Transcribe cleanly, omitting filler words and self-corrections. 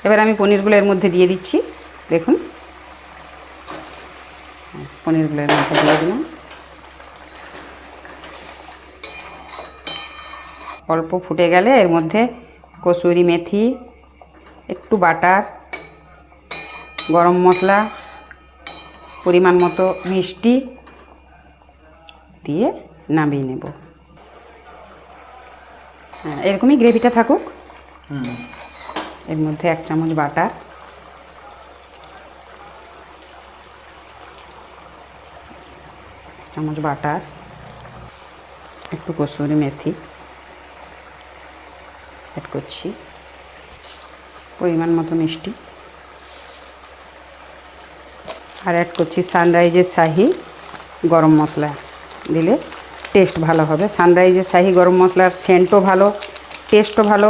এবার আমি পনিরগুলো এর মধ্যে দিয়ে দিচ্ছি। দেখুন পনিরগুলো এর মধ্যে দিয়ে দিলাম। অল্প ফুটে গেলে এর মধ্যে কসুরি মেথি, একটু বাটার, গরম মশলা, পরিমাণ মতো মিষ্টি দিয়ে নামিয়ে নেব। হ্যাঁ, এরকমই গ্রেভিটা থাকুক। এর মধ্যে 1 চামচ বাটার, একটু কসুরি মেথি অ্যাড করছি, পরিমাণ মতো মিষ্টি, আর অ্যাড করছি সানরাইজের শাহি গরম মশলা। দিলে টেস্ট ভালো হবে। সানরাইজের শাহি গরম মশলার সেন্টও ভালো, টেস্টও ভালো।